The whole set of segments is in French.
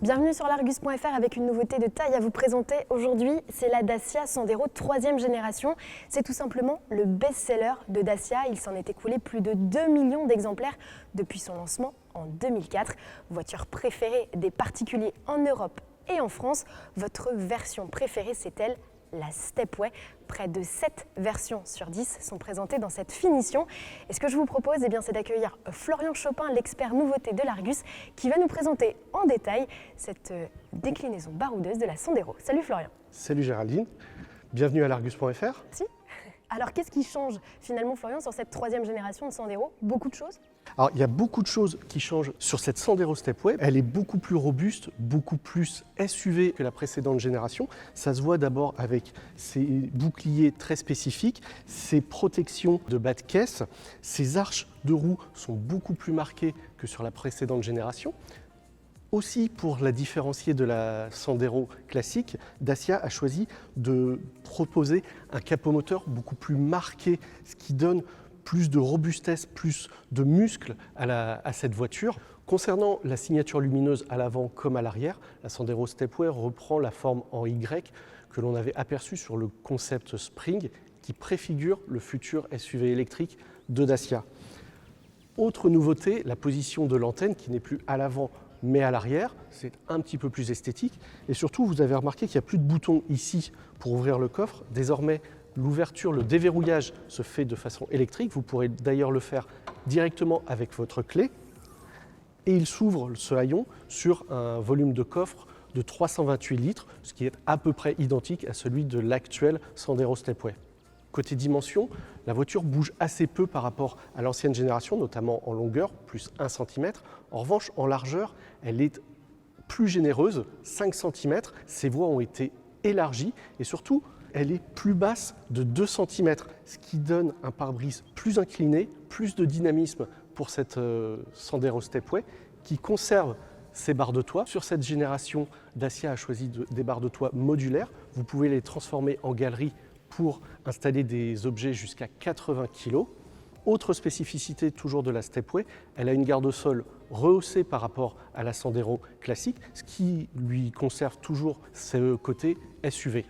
Bienvenue sur l'Argus.fr avec une nouveauté de taille à vous présenter. Aujourd'hui, c'est la Dacia Sandero 3e génération. C'est tout simplement le best-seller de Dacia. Il s'en est écoulé plus de 2 millions d'exemplaires depuis son lancement en 2004. Voiture préférée des particuliers en Europe et en France. Votre version préférée, c'est-elle la Stepway? Près de 7 versions sur 10 sont présentées dans cette finition. Et ce que je vous propose, c'est d'accueillir Florian Chopin, l'expert nouveauté de l'Argus, qui va nous présenter en détail cette déclinaison baroudeuse de la Sandero. Salut Florian. Salut Géraldine, bienvenue à l'Argus.fr. Merci. Alors qu'est-ce qui change finalement, Florian, sur cette 3e génération de Sandero? Beaucoup de choses? Alors il y a beaucoup de choses qui changent sur cette Sandero Stepway. Elle est beaucoup plus robuste, beaucoup plus SUV que la précédente génération. Ça se voit d'abord avec ses boucliers très spécifiques, ses protections de bas de caisse, ses arches de roue sont beaucoup plus marquées que sur la précédente génération. Aussi, pour la différencier de la Sandero classique, Dacia a choisi de proposer un capot moteur beaucoup plus marqué, ce qui donne plus de robustesse, plus de muscle à cette voiture. Concernant la signature lumineuse à l'avant comme à l'arrière, la Sandero Stepway reprend la forme en Y que l'on avait aperçue sur le concept Spring, qui préfigure le futur SUV électrique de Dacia. Autre nouveauté, la position de l'antenne qui n'est plus à l'avant mais à l'arrière, c'est un petit peu plus esthétique. Et surtout, vous avez remarqué qu'il n'y a plus de bouton ici pour ouvrir le coffre. Désormais, l'ouverture, le déverrouillage se fait de façon électrique. Vous pourrez d'ailleurs le faire directement avec votre clé. Et il s'ouvre, ce haillon, sur un volume de coffre de 328 litres, ce qui est à peu près identique à celui de l'actuel Sandero Stepway. Côté dimension, la voiture bouge assez peu par rapport à l'ancienne génération, notamment en longueur, plus 1 cm. En revanche, en largeur, elle est plus généreuse, 5 cm. Ses voies ont été élargies et surtout, elle est plus basse de 2 cm, ce qui donne un pare-brise plus incliné, plus de dynamisme pour cette Sandero Stepway qui conserve ses barres de toit. Sur cette génération, Dacia a choisi des barres de toit modulaires. Vous pouvez les transformer en galerie pour installer des objets jusqu'à 80 kg. Autre spécificité toujours de la Stepway, elle a une garde au sol rehaussée par rapport à la Sandero classique, ce qui lui conserve toujours ce côté SUV.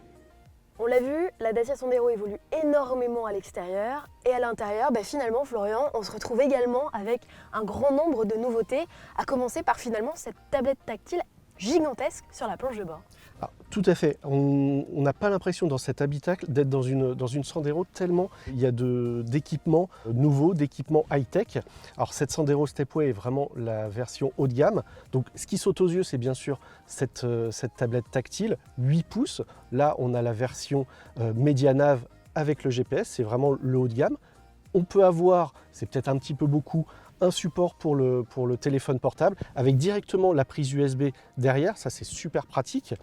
On l'a vu, la Dacia Sandero évolue énormément à l'extérieur et à l'intérieur, finalement, Florian, on se retrouve également avec un grand nombre de nouveautés, à commencer par finalement cette tablette tactile gigantesque sur la planche de bord. Alors, tout à fait. On n'a pas l'impression dans cet habitacle d'être dans une Sandero tellement il y a d'équipements nouveaux, d'équipements high-tech. Alors cette Sandero Stepway est vraiment la version haut de gamme. Donc ce qui saute aux yeux, c'est bien sûr cette tablette tactile, 8 pouces. Là, on a la version Medianav avec le GPS, c'est vraiment le haut de gamme. On peut avoir, c'est peut-être un petit peu beaucoup, un support pour le téléphone portable avec directement la prise USB derrière, ça c'est super pratique.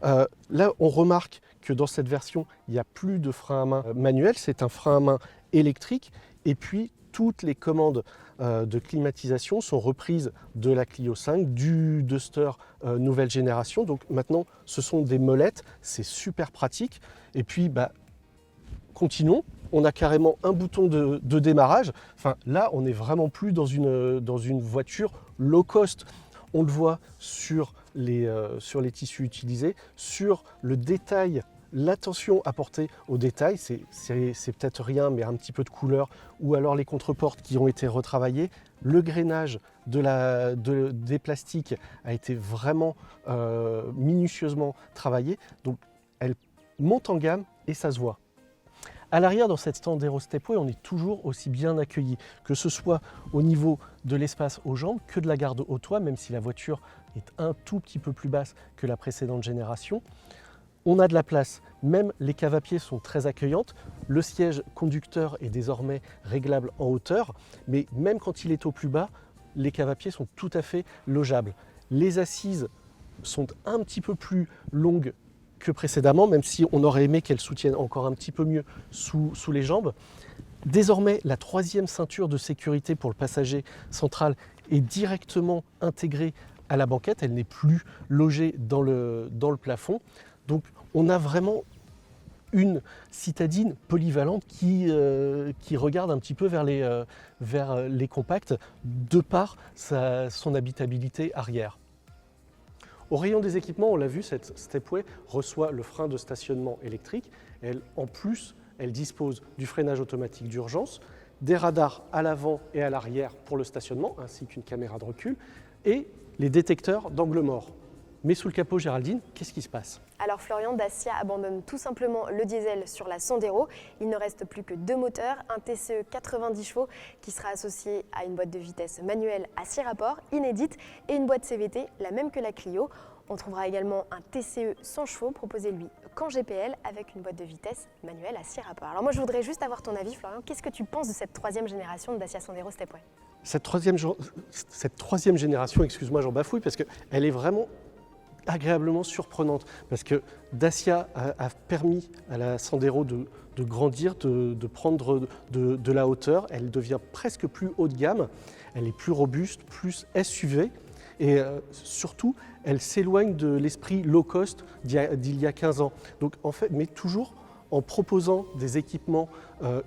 Là on remarque que dans cette version il n'y a plus de frein à main manuel, c'est un frein à main électrique et puis toutes les commandes de climatisation sont reprises de la Clio 5, du Duster nouvelle génération. Donc maintenant ce sont des molettes, c'est super pratique. Et puis continuons. On a carrément un bouton de démarrage. Enfin, là, on n'est vraiment plus dans une voiture low cost. On le voit sur les tissus utilisés, sur le détail, l'attention apportée au détail. C'est peut-être rien, mais un petit peu de couleur, ou alors les contreportes qui ont été retravaillées. Le grainage des plastiques a été vraiment minutieusement travaillé. Donc, elle monte en gamme et ça se voit. À l'arrière, dans cette Sandero Stepway, on est toujours aussi bien accueilli, que ce soit au niveau de l'espace aux jambes que de la garde au toit, même si la voiture est un tout petit peu plus basse que la précédente génération. On a de la place, même les caves à pied sont très accueillantes. Le siège conducteur est désormais réglable en hauteur, mais même quand il est au plus bas, les caves à pied sont tout à fait logeables. Les assises sont un petit peu plus longues que précédemment, même si on aurait aimé qu'elle soutienne encore un petit peu mieux sous les jambes. Désormais, la 3e ceinture de sécurité pour le passager central est directement intégrée à la banquette, elle n'est plus logée dans le plafond. Donc on a vraiment une citadine polyvalente qui regarde un petit peu vers les compacts de par son habitabilité arrière. Au rayon des équipements, on l'a vu, cette Stepway reçoit le frein de stationnement électrique. En plus, elle dispose du freinage automatique d'urgence, des radars à l'avant et à l'arrière pour le stationnement, ainsi qu'une caméra de recul, et les détecteurs d'angle mort. Mais sous le capot, Géraldine, qu'est-ce qui se passe? Alors Florian, Dacia abandonne tout simplement le diesel sur la Sandero. Il ne reste plus que 2 moteurs, un TCE 90 chevaux qui sera associé à une boîte de vitesse manuelle à 6 rapports, inédite, et une boîte CVT, la même que la Clio. On trouvera également un TCE 100 chevaux proposé lui qu'en GPL avec une boîte de vitesse manuelle à 6 rapports. Alors moi je voudrais juste avoir ton avis Florian, qu'est-ce que tu penses de cette 3e génération de Dacia Sandero Stepway? Cette troisième génération, excuse-moi j'en bafouille, parce qu'elle est vraiment agréablement surprenante, parce que Dacia a permis à la Sandero de grandir, de prendre de la hauteur. Elle devient presque plus haut de gamme, elle est plus robuste, plus SUV, et surtout elle s'éloigne de l'esprit low cost d'il y a 15 ans. Donc en fait, mais toujours en proposant des équipements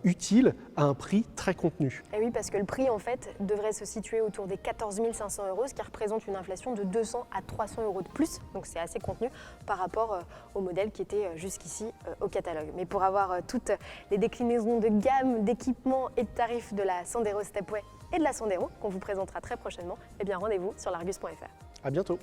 utiles à un prix très contenu. Et oui, parce que le prix en fait devrait se situer autour des 14 500 €, ce qui représente une inflation de 200 à 300 € de plus. Donc c'est assez contenu par rapport au modèle qui était jusqu'ici au catalogue. Mais pour avoir toutes les déclinaisons de gamme, d'équipements et de tarifs de la Sandero Stepway et de la Sandero qu'on vous présentera très prochainement, eh bien rendez-vous sur l'argus.fr. À bientôt.